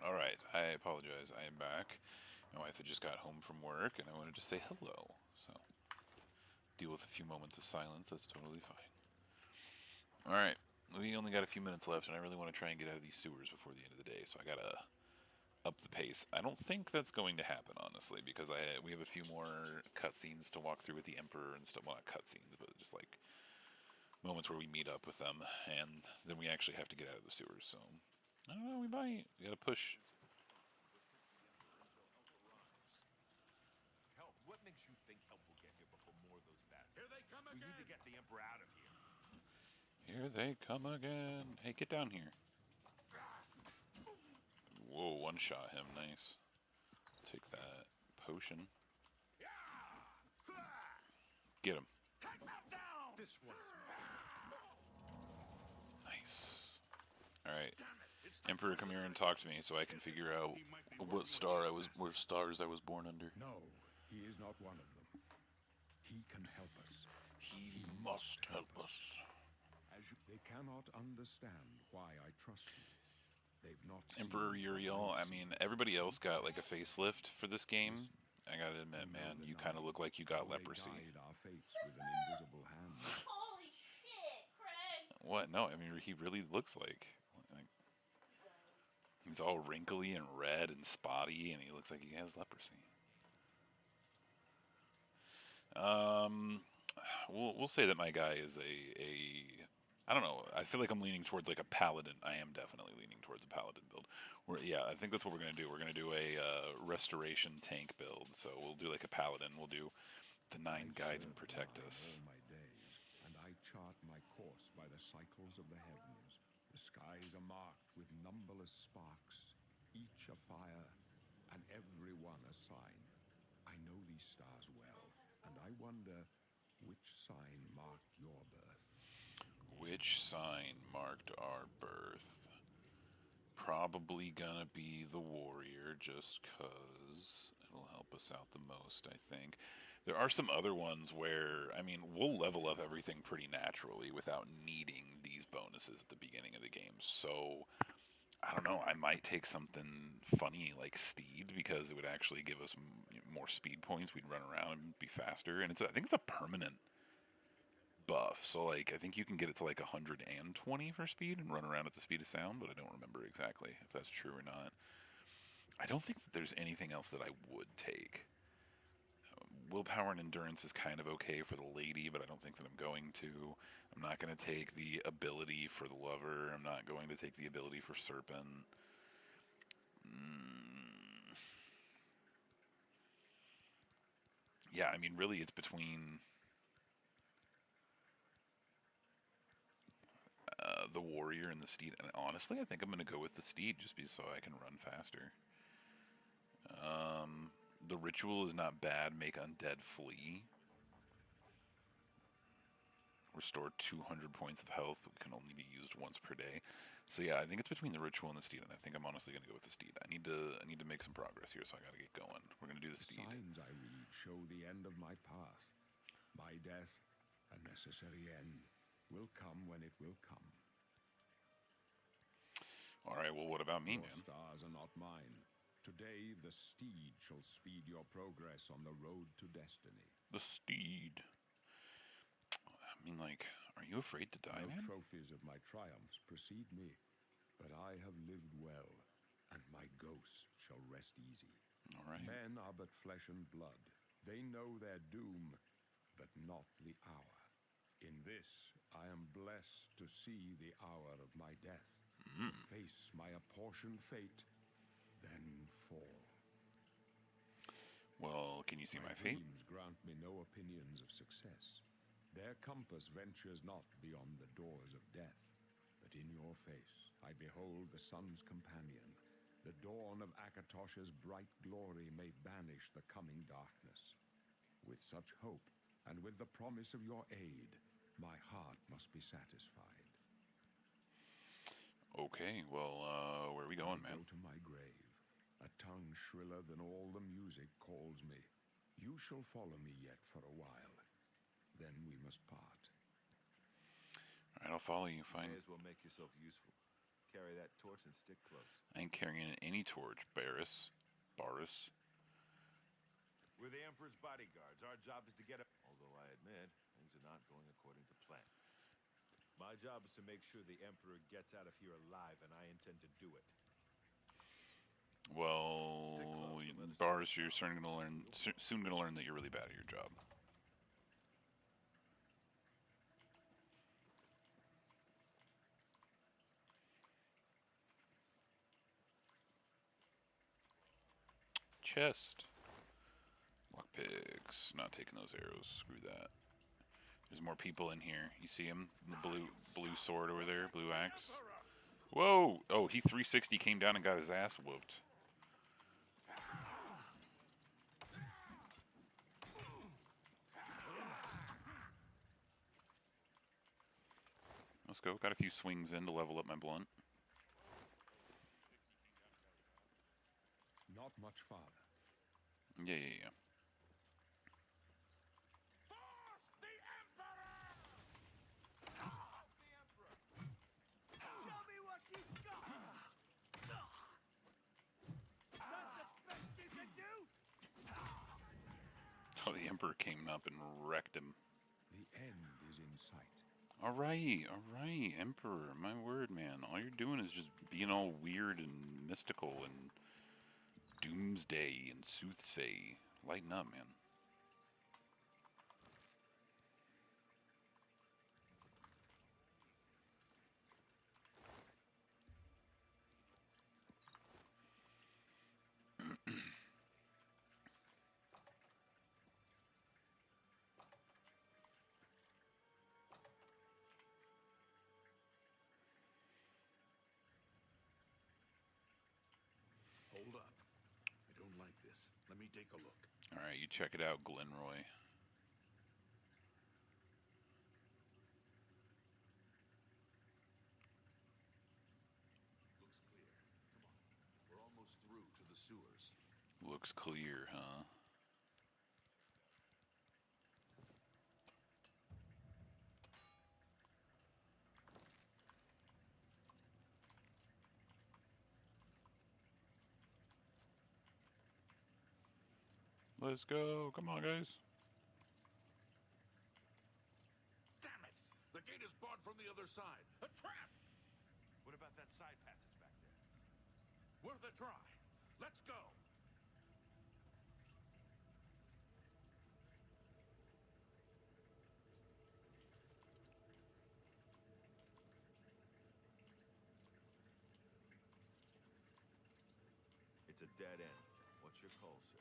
Alright, I apologize. I am back. My wife had just got home from work, and I wanted to say hello. So, deal with a few moments of silence. That's totally fine. Alright, we only got a few minutes left, and I really want to try and get out of these sewers before the end of the day, so I gotta up the pace. I don't think that's going to happen, honestly, because we have a few more cutscenes to walk through with the Emperor and stuff. Well, not cutscenes, but just like moments where we meet up with them, and then we actually have to get out of the sewers, so I don't know, we might. We gotta push. Help. What makes you think help will get here before more of those bats? Here they come again. We need to get the Emperor out of here. Here they come again. Hey, get down here. Whoa, one shot him. Nice. Take that potion. Get him. This one's Nice. Alright. Emperor, come here and talk to me so I can figure out what stars I was born under. No, he is not one of them. He can help us. He must help us. They cannot understand why I trust you. They've not Emperor seen Uriel, what I I've mean, seen. everybody else got like a facelift for this game. Listen, I gotta admit, you know man, the you kind of nine, look like you got how they leprosy. guide our fates with an invisible hand. Holy shit, Craig! What? No, I mean, he really looks like he's all wrinkly and red and spotty, and he looks like he has leprosy. We'll say that my guy is a I don't know. I feel like I'm leaning towards like a paladin. I am definitely leaning towards a paladin build. Yeah, I think that's what we're gonna do. We're gonna do a restoration tank build. So we'll do like a paladin. We'll do the 9 guide and protect us. All my days, and I chart my course by the cycles of the heavens. The skies are marked with numberless sparks, each a fire, and every one a sign. I know these stars well, and I wonder which sign marked your birth. Which sign marked our birth? Probably gonna be the warrior, just cause it'll help us out the most, I think. There are some other ones where, I mean, we'll level up everything pretty naturally without needing these bonuses at the beginning of the game. So, I don't know, I might take something funny like Steed because it would actually give us more speed points. We'd run around and be faster. And I think it's a permanent buff. So, like, I think you can get it to like 120 for speed and run around at the speed of sound, but I don't remember exactly if that's true or not. I don't think that there's anything else that I would take. Willpower and endurance is kind of okay for the lady, but I don't think that I'm going to. I'm not going to take the ability for the lover. I'm not going to take the ability for serpent. Yeah, I mean, really, it's between the warrior and the steed. And honestly, I think I'm going to go with the steed just so I can run faster. The ritual is not bad. Make undead flee. Restore 200 points of health. It can only be used once per day. So yeah, I think it's between the ritual and the steed, and I think I'm honestly going to go with the steed. I need to make some progress here, so I got to get going. We're going to do the steed. The signs I read show the end of my path. My death, a necessary end, will come when it will come. All right, well, what about me, Your man? stars are not mine. Today, the steed shall speed your progress on the road to destiny. The steed. I mean, like, are you afraid to die, No man? trophies of my triumphs precede me, but I have lived well, and my ghost shall rest easy. All right. Men are but flesh and blood. They know their doom, but not the hour. In this, I am blessed to see the hour of my death, to face my apportioned fate, then fall. Well, can you see my fate? Dreams grant me no opinions of success. Their compass ventures not beyond the doors of death. But in your face, I behold the sun's companion. The dawn of Akatosh's bright glory may banish the coming darkness. With such hope, and with the promise of your aid, my heart must be satisfied. Okay, well, where are we going, I man? go to my grave. A tongue shriller than all the music calls me. You shall follow me yet for a while. Then we must part. All right, I'll follow you. Fine. May as well make yourself useful. Carry that torch and stick close. I ain't carrying any torch, Barris. We're the Emperor's bodyguards. Our job is to get up. Although I admit, things are not going according to plan. My job is to make sure the Emperor gets out of here alive, and I intend to do it. Well, Stick close and let us Barris, do it. you're soon gonna learn that you're really bad at your job. Chest. Lockpicks. Not taking those arrows. Screw that. There's more people in here. You see him? The blue sword over there, blue axe. Whoa! Oh, he 360 came down and got his ass whooped. Let's go. Got a few swings in to level up my blunt. Not much farther. Yeah. Show me what you got! Emperor came up and wrecked him. The end is in sight. Alright, Emperor, my word, man. All you're doing is just being all weird and mystical and doomsday and soothsay. Lighten up, man. Hold up. I don't like this. Let me take a look. Alright, you check it out, Glenroy. Looks clear. Come on. We're almost through to the sewers. Looks clear, huh? Let's go. Come on, guys. Damn it! The gate is barred from the other side. A trap! What about that side passage back there? Worth a try. Let's go. It's a dead end. What's your call, sir?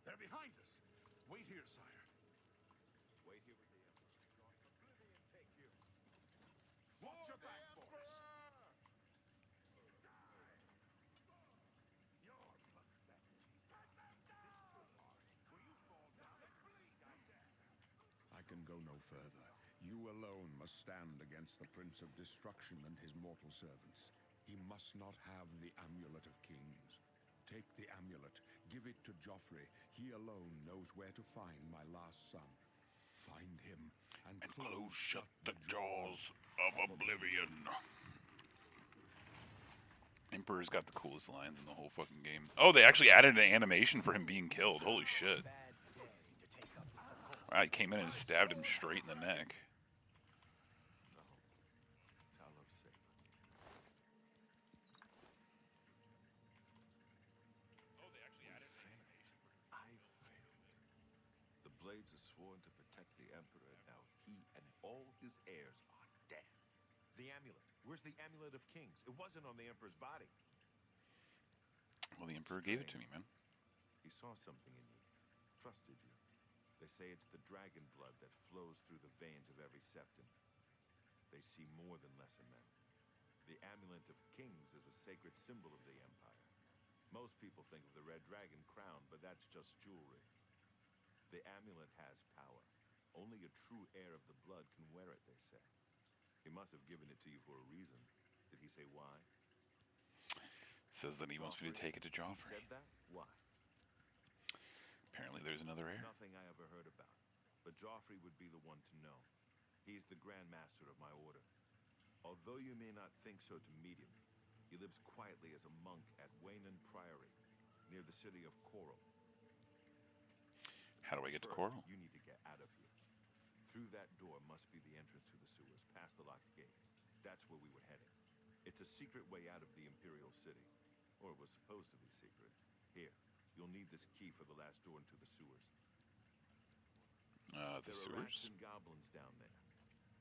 They're behind us. Wait here, sire. Wait here with the Emperor. Oblivion take you. Watch your back, boys. I can go no further. You alone must stand against the Prince of Destruction and his mortal servants. He must not have the Amulet of Kings. Take the amulet, give it to Joffrey. He alone knows where to find my last son. Find him and Close shut the jaws of Oblivion. Emperor's got the coolest lines in the whole fucking game. Oh, they actually added an animation for him being killed. Holy shit. Wow, he came in and stabbed him straight in the neck. Talos safe. Oh, they actually added an animation. I failed. The Blades are sworn to protect the Emperor. Now he and all his heirs are dead. The amulet. Where's the Amulet of Kings? It wasn't on the Emperor's body. Well, the Emperor gave it to me, man. He saw something in you. Trusted you. They say it's the dragon blood that flows through the veins of every septum. They see more than lesser men. The Amulet of Kings is a sacred symbol of the Empire. Most people think of the red dragon crown, but that's just jewelry. The amulet has power. Only a true heir of the blood can wear it, they say. He must have given it to you for a reason. Did he say why? Says that he wants me to take it to He Joffrey. said that? Why? Apparently there's another heir. Nothing I ever heard about. But Joffrey would be the one to know. He's the Grand Master of my order. Although you may not think so to meet him, he lives quietly as a monk at Waynon Priory, near the city of Coral. How do I get to First, Coral? you need to get out of here. Through that door must be the entrance to the sewers, past the locked gate. That's where we were heading. It's a secret way out of the Imperial City. Or it was supposed to be secret. Here, you'll need this key for the last door into the sewers. The There are rats sewers. and goblins down there.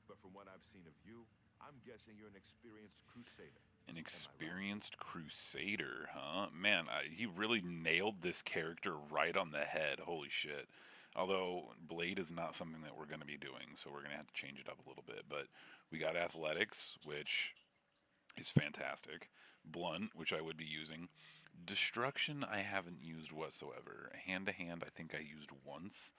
But from what I've seen of you, I'm guessing you're an experienced crusader. An experienced crusader, huh? Man, he really nailed this character right on the head. Holy shit. Although Blade is not something that we're going to be doing, so we're going to have to change it up a little bit. But we got Athletics, which is fantastic. Blunt, which I would be using. Destruction, I haven't used whatsoever. Hand to hand, I think I used once.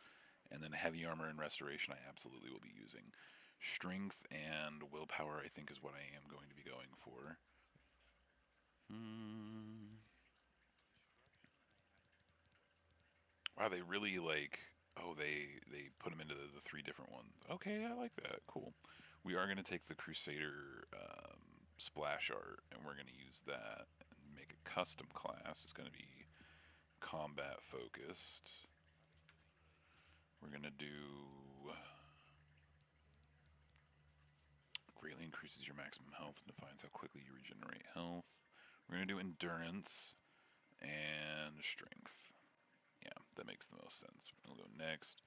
And then Heavy Armor and Restoration, I absolutely will be using. Strength and Willpower, I think, is what I am going to be going for. Wow, they really like. Oh, they put them into the three different ones. Okay, I like that. Cool. We are going to take the Crusader splash art, and we're going to use that and make a custom class. It's going to be combat focused. We're gonna do greatly increases your maximum health and defines how quickly you regenerate health. We're gonna do endurance and strength. Yeah, that makes the most sense. We'll go next.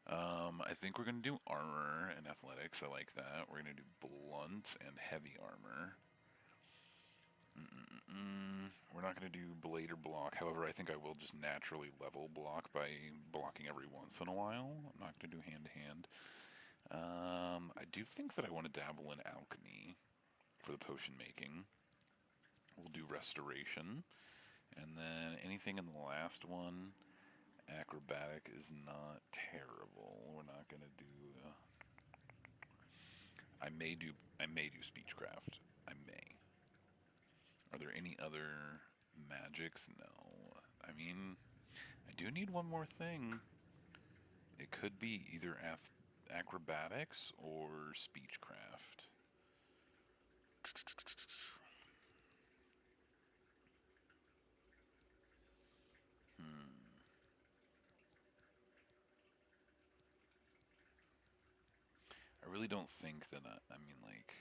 I think we're gonna do armor and athletics. I like that. We're gonna do blunt and heavy armor. We're not going to do blade or block. However, I think I will just naturally level block by blocking every once in a while. I'm not going to do hand to hand. I do think that I want to dabble in alchemy for the potion making. We'll do restoration. And then anything in the last one, acrobatic is not terrible. We're not going to do... I may do speechcraft. I may. Are there any other magics? No. I mean, I do need one more thing. It could be either acrobatics or speechcraft. I really don't think that I mean, like...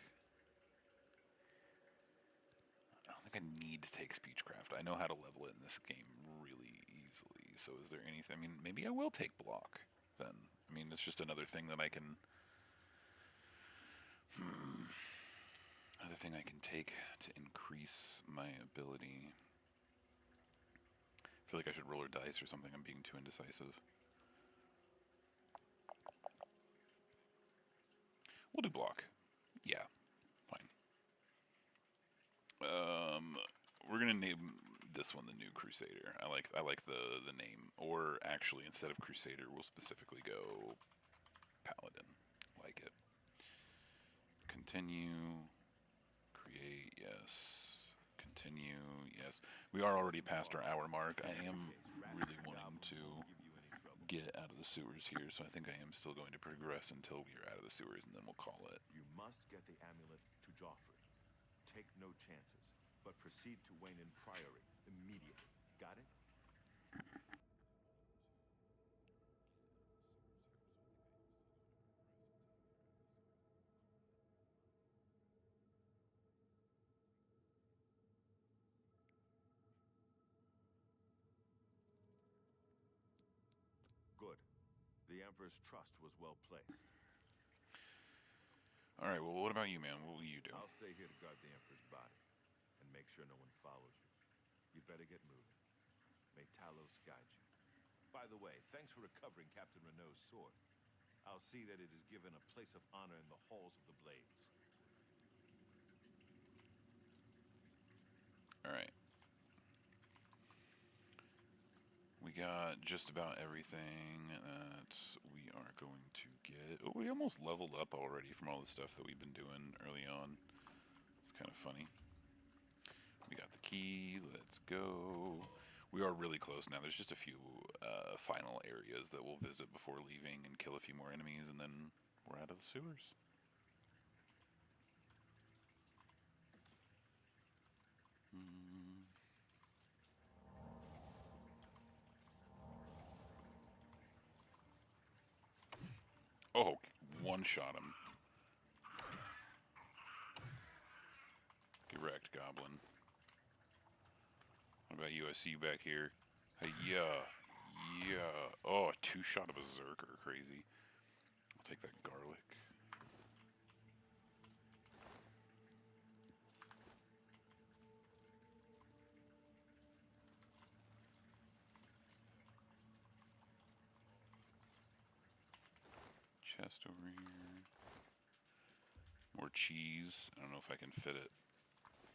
I don't think I need to take speechcraft. I know how to level it in this game really easily. So is there anything... I mean, maybe I will take block then. I mean, it's just another thing that I can... Another thing I can take to increase my ability. I feel like I should roll a dice or something. I'm being too indecisive. We'll do block. Yeah, fine. We're gonna name this one the New Crusader. I like the name. Or actually, instead of Crusader, we'll specifically go Paladin. Like it. Continue. Create, yes. Continue, yes. We are already past our hour mark. I am really wanting to get out of the sewers here, so I think I am still going to progress until we are out of the sewers, and then we'll call it. You must get the amulet to Joffrey. Take no chances, but proceed to Wayne Priory immediately. Got it? Good. The Emperor's trust was well placed. Alright, well, what about you, man? What will you do? I'll stay here to guard the Emperor's body and make sure no one follows you. You'd better get moving. May Talos guide you. By the way, thanks for recovering Captain Renault's sword. I'll see that it is given a place of honor in the halls of the Blades. Alright. We got just about everything that we are going to get. Oh, we almost leveled up already from all the stuff that we've been doing early on. It's kind of funny. We got the key. Let's go. We are really close now. There's just a few final areas that we'll visit before leaving and kill a few more enemies, and then we're out of the sewers. Oh, one-shot him. Get wrecked, Goblin. What about you? I see you back here. Hey, yeah. Oh, two-shot of a Berserker. Crazy. I'll take that garlic. Chest over here. More cheese. I don't know if I can fit it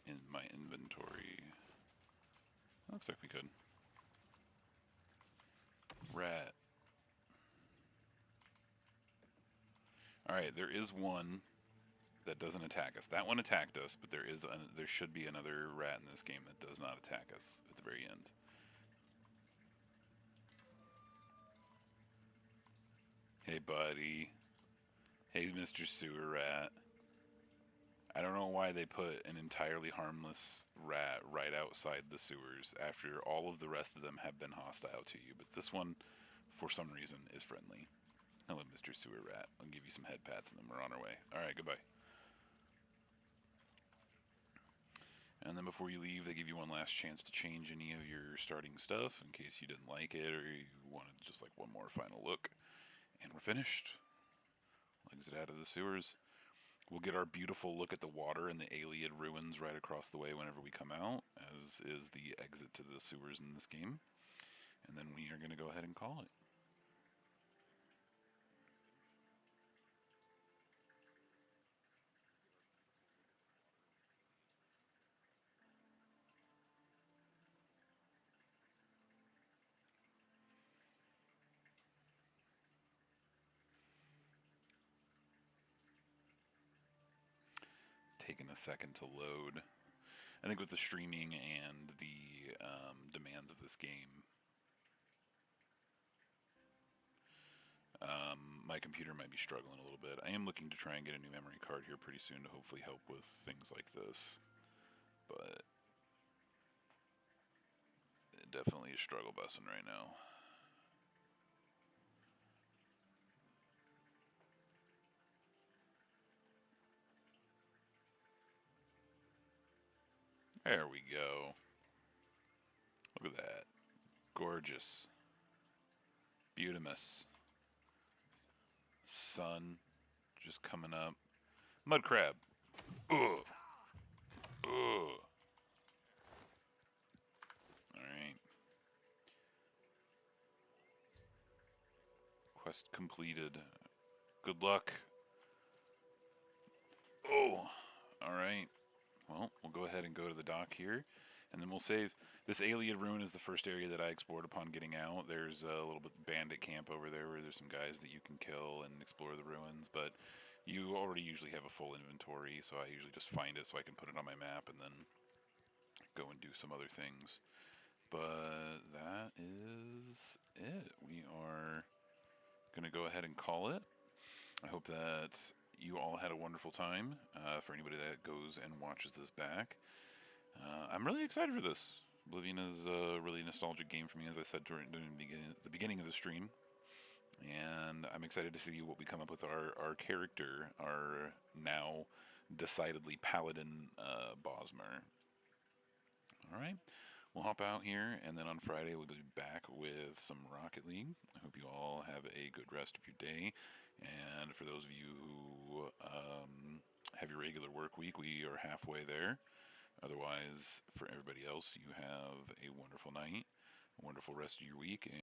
in my inventory. Looks like we could. Rat. Alright, there is one that doesn't attack us. That one attacked us, but there should be another rat in this game that does not attack us at the very end. Hey, buddy. Hey, Mr. Sewer Rat. I don't know why they put an entirely harmless rat right outside the sewers after all of the rest of them have been hostile to you, but this one, for some reason, is friendly. Hello, Mr. Sewer Rat. I'll give you some head pats and then we're on our way. Alright, goodbye. And then before you leave, they give you one last chance to change any of your starting stuff in case you didn't like it or you wanted just like one more final look. And we're finished. Exit out of the sewers. We'll get our beautiful look at the water and the Ayleid ruins right across the way whenever we come out, as is the exit to the sewers in this game. And then we are going to go ahead and call it. Taking a second to load. I think with the streaming and the demands of this game, my computer might be struggling a little bit. I am looking to try and get a new memory card here pretty soon to hopefully help with things like this. But it definitely is struggle busting right now. There we go. Look at that. Gorgeous. Beautimous. Sun just coming up. Mud crab. Ugh. Ugh. Alright. Quest completed. Good luck. Oh. Alright. Well, we'll go ahead and go to the dock here, and then we'll save. This Ayleid Ruin is the first area that I explored upon getting out. There's a little bit bandit camp over there where there's some guys that you can kill and explore the ruins, but you already usually have a full inventory, so I usually just find it so I can put it on my map and then go and do some other things. But that is it. We are going to go ahead and call it. I hope that you all had a wonderful time. For anybody that goes and watches this back, I'm really excited for this. Oblivion is a really nostalgic game for me, as I said during the beginning of the stream. And I'm excited to see what we come up with our character, our now decidedly paladin Bosmer. Alright, we'll hop out here, and then on Friday we'll be back with some Rocket League. I hope you all have a good rest of your day. And for those of you who have your regular work week, we are halfway there. Otherwise, for everybody else, you have a wonderful night, a wonderful rest of your week.